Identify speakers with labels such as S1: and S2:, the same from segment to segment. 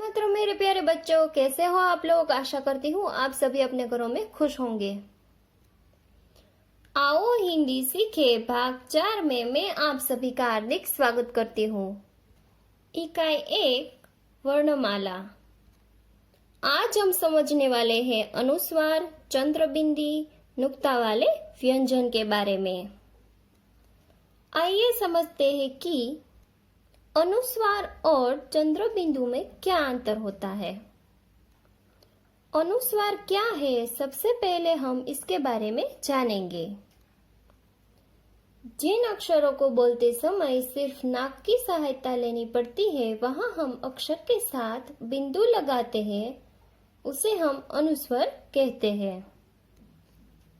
S1: मित्रों, मेरे प्यारे बच्चों, कैसे हो आप लोग। आशा करती हूँ आप सभी अपने घरों में खुश होंगे। आओ हिंदी सीखे भाग 4 में मैं आप सभी का हार्दिक स्वागत करती हूँ। इकाई 1 वर्णमाला। आज हम समझने वाले हैं अनुस्वार, चंद्रबिंदी, नुक्ता वाले व्यंजन के बारे में। आइए समझते हैं कि अनुस्वार और चंद्रबिंदु में क्या अंतर होता है। अनुस्वार क्या है, सबसे पहले हम इसके बारे में जानेंगे। जिन अक्षरों को बोलते समय सिर्फ नाक की सहायता लेनी पड़ती है, वहां हम अक्षर के साथ बिंदु लगाते हैं, उसे हम अनुस्वर कहते हैं।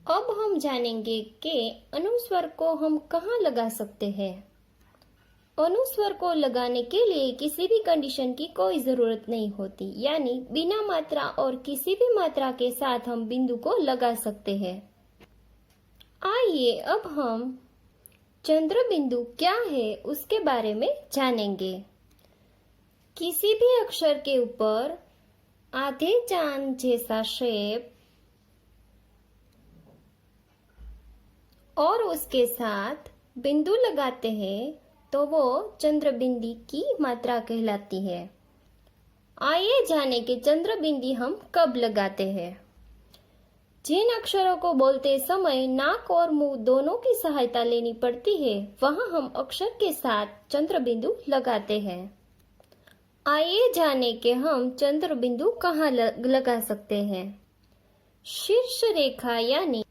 S1: अब हम जानेंगे कि अनुस्वर को हम कहाँ लगा सकते हैं। अनुस्वर को लगाने के लिए किसी भी कंडीशन की कोई जरूरत नहीं होती, यानी बिना मात्रा और किसी भी मात्रा के साथ हम बिंदु को लगा सकते हैं। आइए अब हम चंद्र बिंदु क्या है उसके बारे में जानेंगे। किसी भी अक्षर के ऊपर आधे चांद जैसा शेप और उसके साथ बिंदु लगाते हैं तो वो चंद्रबिंदी की मात्रा कहलाती है। आइए जाने कि चंद्रबिंदी हम कब लगाते हैं। जिन अक्षरों को बोलते समय नाक और मुंह दोनों की सहायता लेनी पड़ती है, वहां हम अक्षर के साथ चंद्रबिंदु लगाते हैं। आइए जाने कि हम चंद्रबिंदु कहाँ लगा सकते हैं। शीर्ष रेखा यानी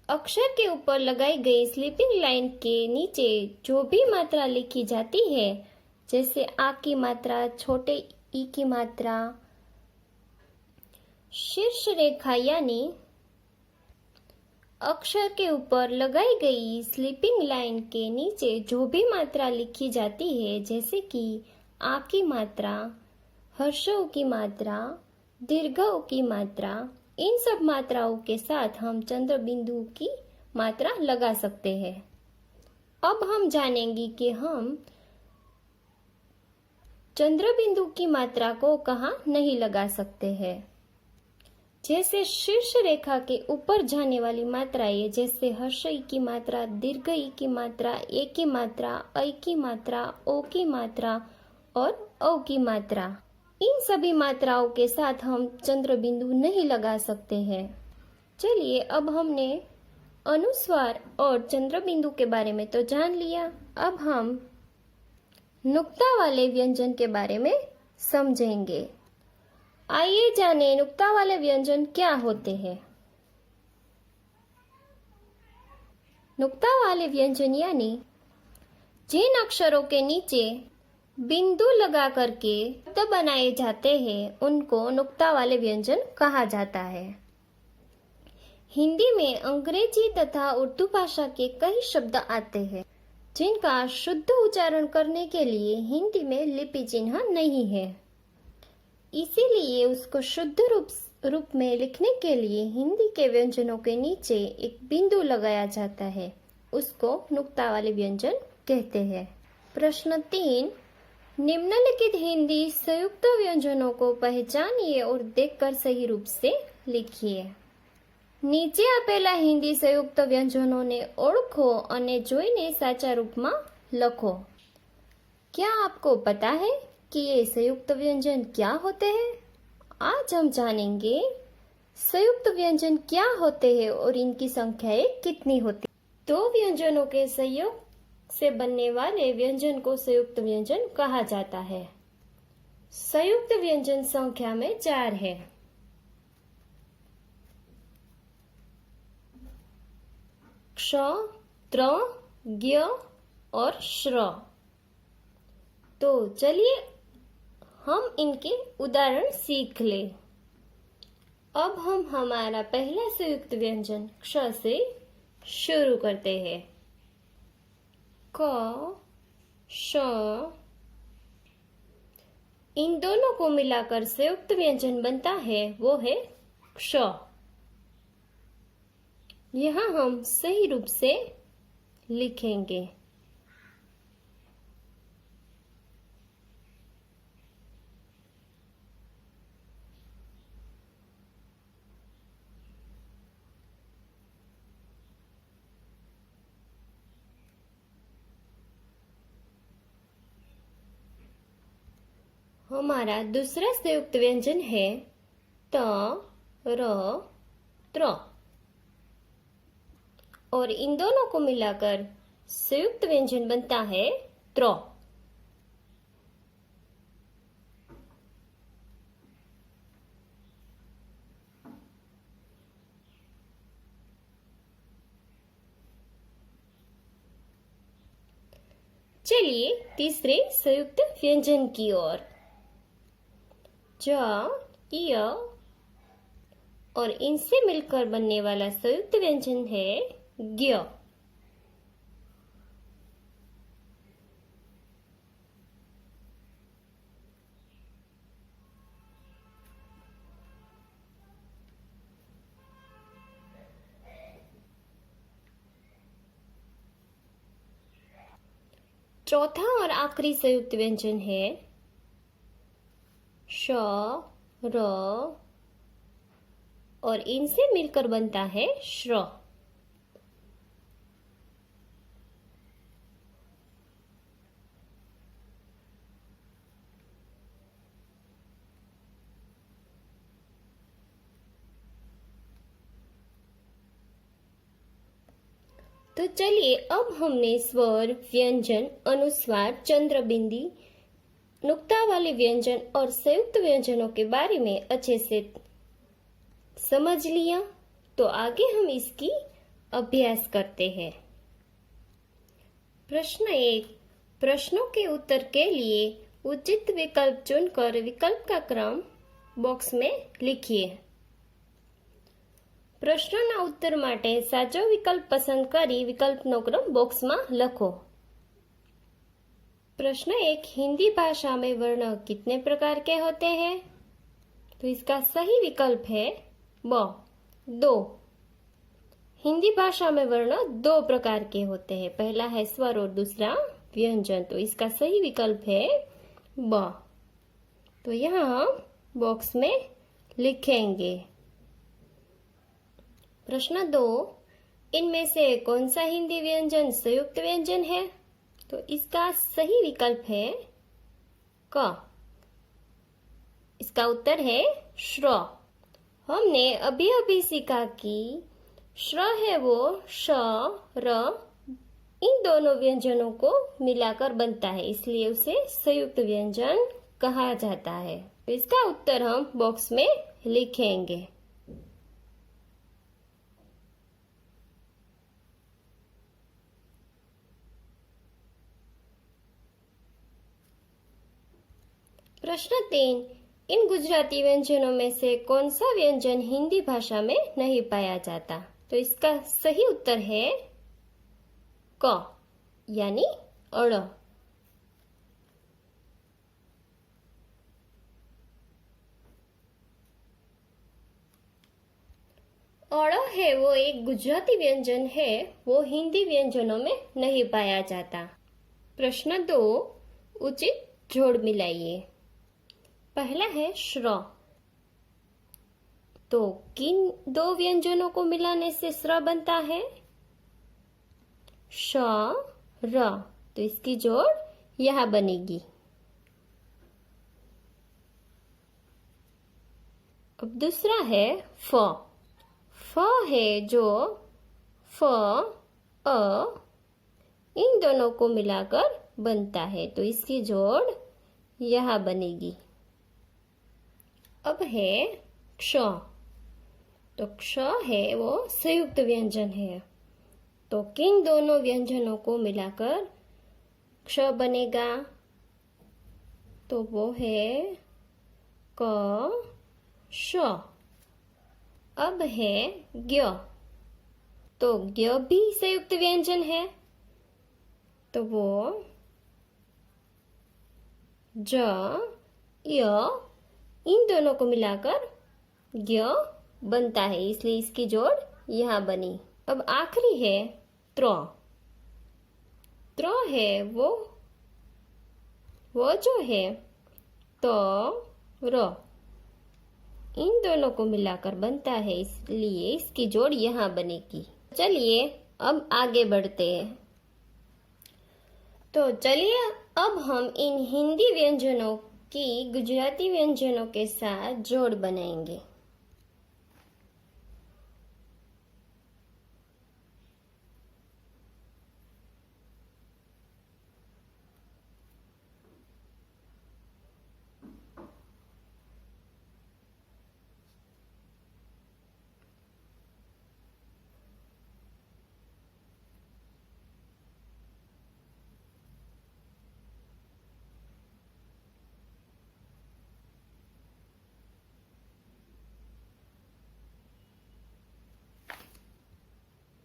S1: अक्षर के ऊपर लगाई गई स्लीपिंग लाइन के नीचे जो भी मात्रा लिखी जाती है, जैसे आ की मात्रा, छोटे ई की मात्रा, शीर्ष रेखा यानी अक्षर के ऊपर लगाई गई स्लीपिंग लाइन के नीचे जो भी मात्रा लिखी जाती है, जैसे कि आ की मात्रा, हर्ष ऊ की मात्रा, दीर्घ ऊ की मात्रा, इन सब मात्राओं के साथ हम चंद्र बिंदु की मात्रा लगा सकते हैं। अब हम जानेंगे कि हम चंद्र बिंदु की मात्रा को कहाँ नहीं लगा सकते हैं। जैसे शीर्ष रेखा के ऊपर जाने वाली मात्राएं, जैसे हर्ष ई की मात्रा, दीर्घ ई की मात्रा, ए की मात्रा, ऐ की मात्रा, ओ की मात्रा और औ की मात्रा, इन सभी मात्राओं के साथ हम चंद्र बिंदु नहीं लगा सकते हैं। चलिए, अब हमने अनुस्वार और चंद्र बिंदु के बारे में तो जान लिया। अब हम नुक्ता वाले व्यंजन के बारे में समझेंगे। आइए जाने नुक्ता वाले व्यंजन क्या होते हैं। नुक्ता वाले व्यंजन यानी जिन अक्षरों के नीचे बिंदु लगा करके शब्द बनाए जाते हैं, उनको नुक्ता वाले व्यंजन कहा जाता है। हिंदी में अंग्रेजी तथा उर्दू भाषा के कई शब्द आते हैं, जिनका शुद्ध उच्चारण करने के लिए हिंदी में लिपि चिन्ह नहीं है। इसीलिए उसको शुद्ध रूप में लिखने के लिए हिंदी के व्यंजनों के नीचे एक बिंदु लगाया जाता है, उसको नुक्ता वाले व्यंजन कहते हैं। प्रश्न 3, निम्नलिखित हिंदी संयुक्त व्यंजनों को पहचानिए और देखकर सही रूप से लिखिए। નીચે આપેલા હિન્દી સંયુક્ત વ્યંજનોને ઓળખો અને જોઈને સાચા રૂપમાં લખો। क्या आपको पता है कि ये संयुक्त व्यंजन क्या होते हैं? आज हम जानेंगे संयुक्त व्यंजन क्या होते हैं और इनकी संख्याएं कितनी होती। दो व्यंजनों के संयोग से बनने वाले व्यंजन को संयुक्त व्यंजन कहा जाता है। संयुक्त व्यंजन संख्या में 4 है। क्ष, त्र, ज्ञ और श्र। तो चलिए हम इनके उदाहरण सीख ले। अब हम हमारा पहला संयुक्त व्यंजन क्ष से शुरू करते हैं। क, श, इन दोनों को मिलाकर संयुक्त व्यंजन बनता है, वो है क्ष। यहाँ हम सही रूप से लिखेंगे। हमारा दूसरा संयुक्त व्यंजन है त, र, त्र और इन दोनों को मिलाकर संयुक्त व्यंजन बनता है त्र। चलिए तीसरे संयुक्त व्यंजन की ओर। ज, य और इनसे मिलकर बनने वाला संयुक्त व्यंजन है ज्ञ। चौथा और आखिरी संयुक्त व्यंजन है श, र और इनसे मिलकर बनता है श्र। तो चलिए अब हमने स्वर, व्यंजन, अनुस्वार, चंद्र बिंदी, नुक्ता वाले व्यंजन और संयुक्त व्यंजनों के बारे में अच्छे से समझ लिया। तो आगे हम इसकी अभ्यास करते हैं। प्रश्न 1। प्रश्नों के उत्तर के लिए उचित विकल्प चुनकर विकल्प का क्रम बॉक्स में लिखिए। પ્રશ્નના ઉત્તર માટે સાચો વિકલ્પ પસંદ કરી વિકલ્પનો ક્રમ બોક્સમાં લખો। प्रश्न 1। हिंदी भाषा में वर्ण कितने प्रकार के होते हैं? तो इसका सही विकल्प है ब, 2। हिंदी भाषा में वर्ण 2 प्रकार के होते हैं, पहला है स्वर और दूसरा व्यंजन। तो इसका सही विकल्प है ब। तो यहाँ हम बॉक्स में लिखेंगे। प्रश्न 2। इनमें से कौन सा हिंदी व्यंजन संयुक्त व्यंजन है? तो इसका सही विकल्प है क। इसका उत्तर है श्र। हमने अभी अभी सीखा कि श्र है वो श, र इन दोनों व्यंजनों को मिलाकर बनता है, इसलिए उसे संयुक्त व्यंजन कहा जाता है। तो इसका उत्तर हम बॉक्स में लिखेंगे। प्रश्न 3। इन गुजराती व्यंजनों में से कौन सा व्यंजन हिंदी भाषा में नहीं पाया जाता? तो इसका सही उत्तर है क, यानी अड़। अड़ है वो एक गुजराती व्यंजन है, वो हिंदी व्यंजनों में नहीं पाया जाता। प्रश्न 2। उचित जोड़ मिलाइए। पहला है श्र। तो किन 2 व्यंजनों को मिलाने से श्र बनता है? श, र। तो इसकी जोड़ यहां बनेगी। अब दूसरा है फ। फ है जो फ, अ इन दोनों को मिलाकर बनता है, तो इसकी जोड़ यहां बनेगी। अब है क्ष। तो क्ष है वो संयुक्त व्यंजन है, तो किन दोनों व्यंजनों को मिलाकर क्ष बनेगा? तो वो है क, श। अब है ज्ञ। तो ज्ञ भी संयुक्त व्यंजन है, तो वो ज, य इन दोनों को मिलाकर ज्ञ बनता है, इसलिए इसकी जोड़ यहां बनी। अब आखिरी है त्र। त्र है वो जो है तो र इन दोनों को मिलाकर बनता है, इसलिए इसकी जोड़ यहां बनेगी। चलिए अब आगे बढ़ते हैं। तो चलिए अब हम इन हिंदी व्यंजनों कि गुजराती व्यंजनों के साथ जोड़ बनाएंगे।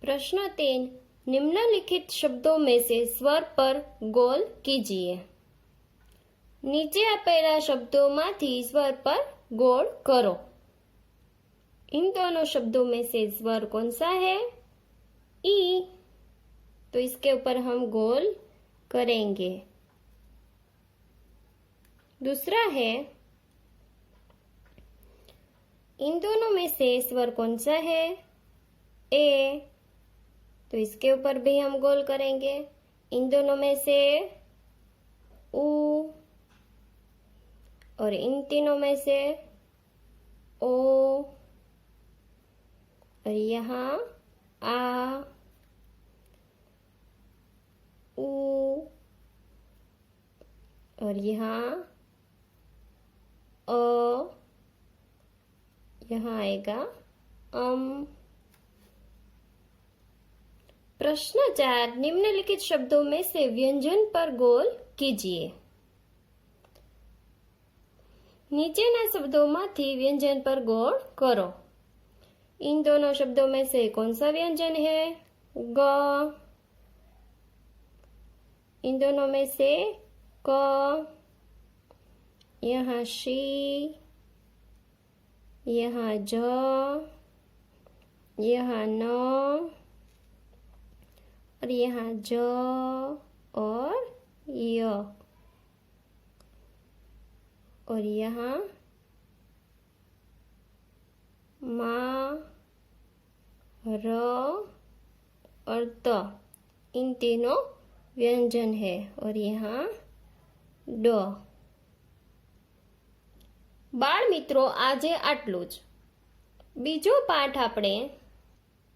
S1: प्रश्न 3, निम्नलिखित शब्दों में से स्वर पर गोल कीजिए। नीचे આપેલા शब्दोंમાંથી स्वर पर गोल करो। इन दोनों शब्दों में से स्वर कौन सा है? ई, तो इसके ऊपर हम गोल करेंगे। दूसरा है, इन दोनों में से स्वर कौन सा है? ए, तो इसके ऊपर भी हम गोल करेंगे। इन दोनों में से ऊ, और इन तीनों में से ओ, और यहाँ आ, ऊ, और यहाँ अ, यहाँ आएगा प्रश्न 4, निम्नलिखित शब्दों में से व्यंजन पर गोल कीजिए। नीचेना शब्दोंમાંથી व्यंजन पर गोल करो। इन दोनों शब्दों में से कौन सा व्यंजन है? ग। इन दोनों में से क, यहाँ शी, यहाँ ज, यहाँ न, और यहाँ ज और य, और यहाँ मा, र और त, इन तीनों व्यंजन है, और यहाँ ड। बाळ मित्रों, आजे आटલું જ। બીજો પાઠ આપણે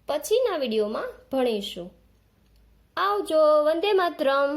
S1: પછીના વિડીયોમાં ભણીશું। આવજો। વંદે માતરમ।